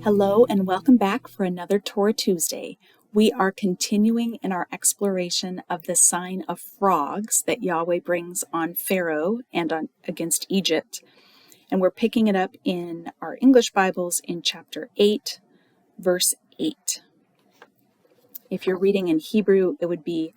Hello and welcome back for another Torah Tuesday. We are continuing in our exploration of the sign of frogs that Yahweh brings on Pharaoh and against Egypt. And we're picking it up in our English Bibles in chapter 8, verse 8. If you're reading in Hebrew, it would be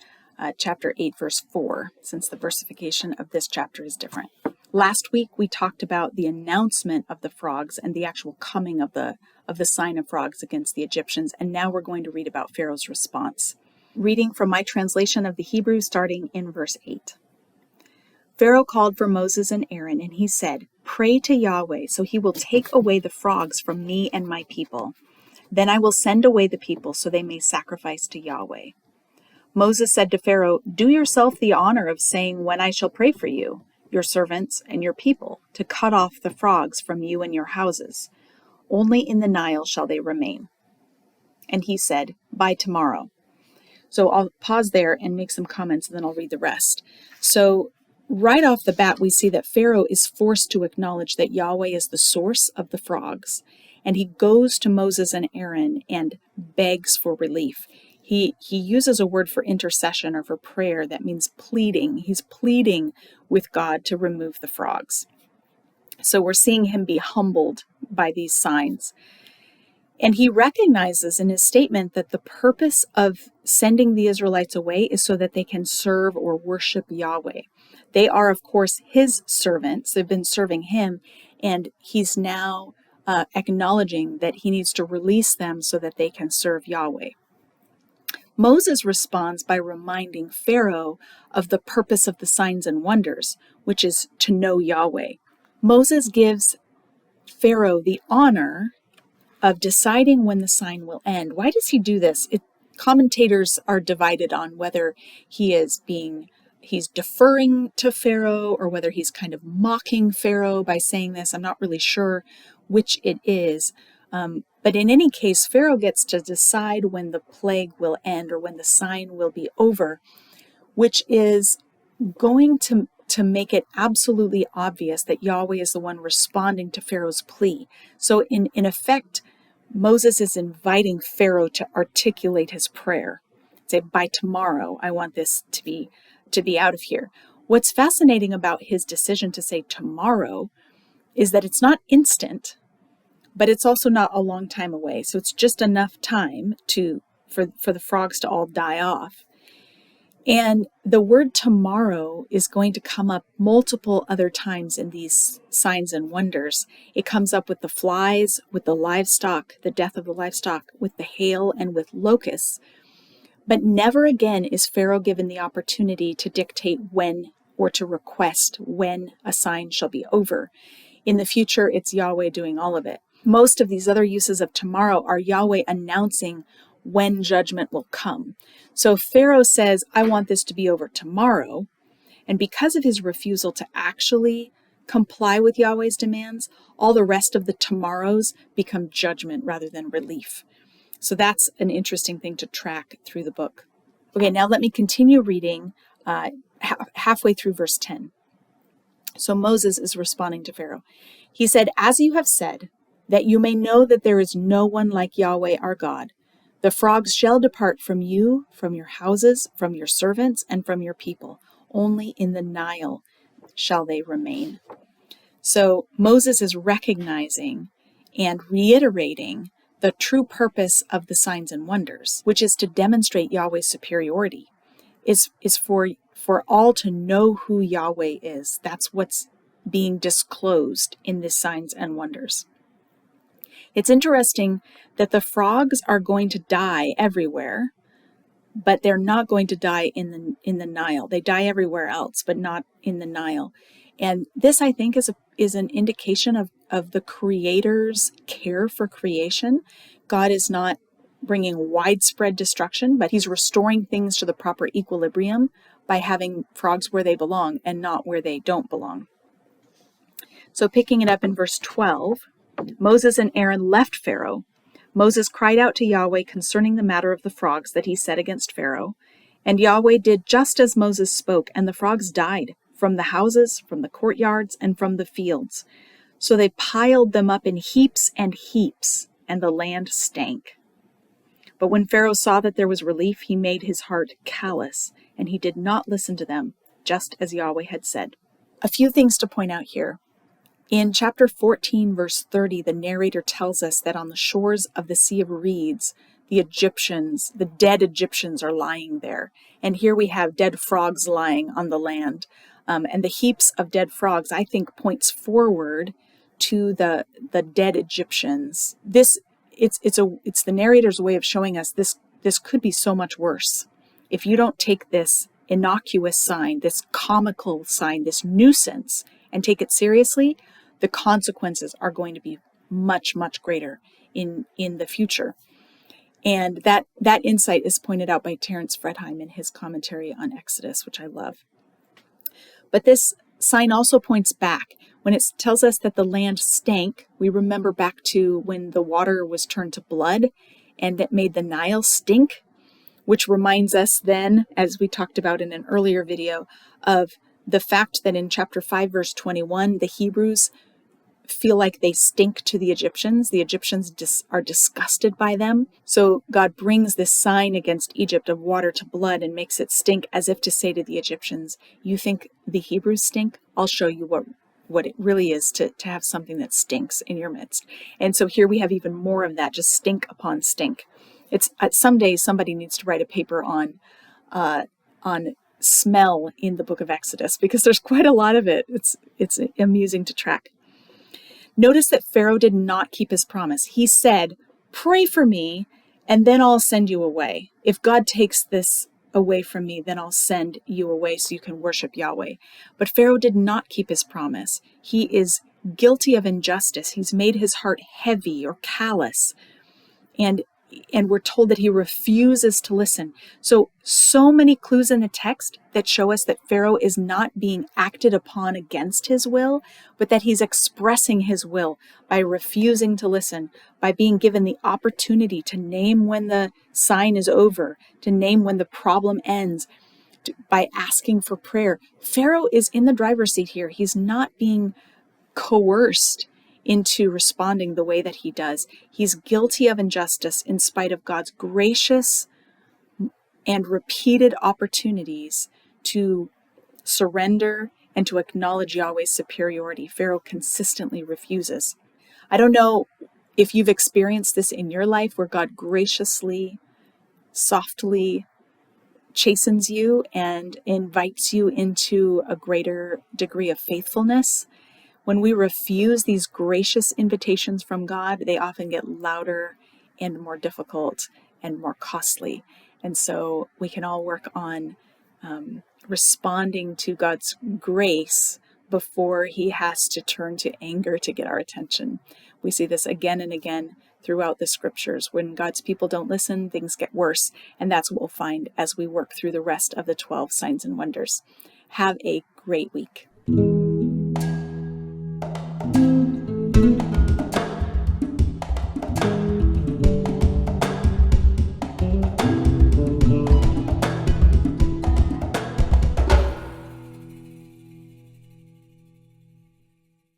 chapter 8, verse 4, since the versification of this chapter is different. Last week, we talked about the announcement of the frogs and the actual coming of the sign of frogs against the Egyptians, and now we're going to read about Pharaoh's response. Reading from my translation of the Hebrew, starting in verse 8. Pharaoh called for Moses and Aaron, and he said, "Pray to Yahweh, so he will take away the frogs from me and my people. Then I will send away the people, so they may sacrifice to Yahweh." Moses said to Pharaoh, "Do yourself the honor of saying when I shall pray for you, your servants and your people, to cut off the frogs from you and your houses. Only in the Nile shall they remain." And he said, "By tomorrow." So I'll pause there and make some comments, and then I'll read the rest. So right off the bat, we see that Pharaoh is forced to acknowledge that Yahweh is the source of the frogs, and he goes to Moses and Aaron and begs for relief. He uses a word for intercession or for prayer that means pleading. He's pleading with God to remove the frogs. So we're seeing him be humbled by these signs. And he recognizes in his statement that the purpose of sending the Israelites away is so that they can serve or worship Yahweh. They are, of course, his servants. They've been serving him, and he's now acknowledging that he needs to release them so that they can serve Yahweh. Moses responds by reminding Pharaoh of the purpose of the signs and wonders, which is to know Yahweh. Moses gives Pharaoh the honor of deciding when the sign will end. Why does he do this? Commentators are divided on whether he's deferring to Pharaoh or whether he's kind of mocking Pharaoh by saying this. I'm not really sure which it is. But in any case, Pharaoh gets to decide when the plague will end or when the sign will be over, which is going to make it absolutely obvious that Yahweh is the one responding to Pharaoh's plea. So in effect, Moses is inviting Pharaoh to articulate his prayer. Say, by tomorrow, I want this to be out of here. What's fascinating about his decision to say tomorrow is that it's not instant, but it's also not a long time away. So it's just enough time for the frogs to all die off. And the word tomorrow is going to come up multiple other times in these signs and wonders. It comes up with the flies, with the livestock, the death of the livestock, with the hail, and with locusts. But never again is Pharaoh given the opportunity to dictate when or to request when a sign shall be over. In the future, it's Yahweh doing all of it. Most of these other uses of tomorrow are Yahweh announcing when judgment will come. So Pharaoh says, I want this to be over tomorrow. And because of his refusal to actually comply with Yahweh's demands, all the rest of the tomorrows become judgment rather than relief. So that's an interesting thing to track through the book. Okay, now let me continue reading halfway through verse 10. So Moses is responding to Pharaoh. He said, "As you have said, that you may know that there is no one like Yahweh our God. The frogs shall depart from you, from your houses, from your servants, and from your people. Only in the Nile shall they remain." So Moses is recognizing and reiterating the true purpose of the signs and wonders, which is to demonstrate Yahweh's superiority, is for all to know who Yahweh is. That's what's being disclosed in the signs and wonders. It's interesting that the frogs are going to die everywhere, but they're not going to die in the Nile. They die everywhere else, but not in the Nile. And this, I think, is an indication of the Creator's care for creation. God is not bringing widespread destruction, but he's restoring things to the proper equilibrium by having frogs where they belong and not where they don't belong. So picking it up in verse 12, Moses and Aaron left Pharaoh. Moses cried out to Yahweh concerning the matter of the frogs that he set against Pharaoh. And Yahweh did just as Moses spoke, and the frogs died from the houses, from the courtyards, and from the fields. So they piled them up in heaps and heaps, and the land stank. But when Pharaoh saw that there was relief, he made his heart callous, and he did not listen to them, just as Yahweh had said. A few things to point out here. In chapter 14, verse 30, the narrator tells us that on the shores of the Sea of Reeds, the dead Egyptians are lying there. And here we have dead frogs lying on the land. And the heaps of dead frogs, I think, points forward to the dead Egyptians. It's the narrator's way of showing us this could be so much worse. If you don't take this innocuous sign, this comical sign, this nuisance, and take it seriously, the consequences are going to be much, much greater in the future. And that insight is pointed out by Terence Fredheim in his commentary on Exodus, which I love. But this sign also points back. When it tells us that the land stank, we remember back to when the water was turned to blood and that made the Nile stink, which reminds us then, as we talked about in an earlier video, of the fact that in chapter 5, verse 21, the Hebrews feel like they stink to the Egyptians. The Egyptians are disgusted by them. So God brings this sign against Egypt of water to blood and makes it stink, as if to say to the Egyptians, you think the Hebrews stink? I'll show you what it really is to have something that stinks in your midst. And so here we have even more of that, just stink upon stink. It's someday somebody needs to write a paper on smell in the book of Exodus, because there's quite a lot of it. It's amusing to track. Notice that Pharaoh did not keep his promise. He said, pray for me, and then I'll send you away. If God takes this away from me, then I'll send you away so you can worship Yahweh. But Pharaoh did not keep his promise. He is guilty of injustice. He's made his heart heavy or callous. And we're told that he refuses to listen. So many clues in the text that show us that Pharaoh is not being acted upon against his will, but that he's expressing his will by refusing to listen, by being given the opportunity to name when the sign is over, to name when the problem ends, by asking for prayer. Pharaoh is in the driver's seat here. He's not being coerced into responding the way that he does. He's guilty of injustice in spite of God's gracious and repeated opportunities to surrender and to acknowledge Yahweh's superiority. Pharaoh consistently refuses. I don't know if you've experienced this in your life, where God graciously, softly chastens you and invites you into a greater degree of faithfulness. When we refuse these gracious invitations from God, they often get louder and more difficult and more costly. And so we can all work on responding to God's grace before he has to turn to anger to get our attention. We see this again and again throughout the scriptures. When God's people don't listen, things get worse. And that's what we'll find as we work through the rest of the 12 signs and wonders. Have a great week.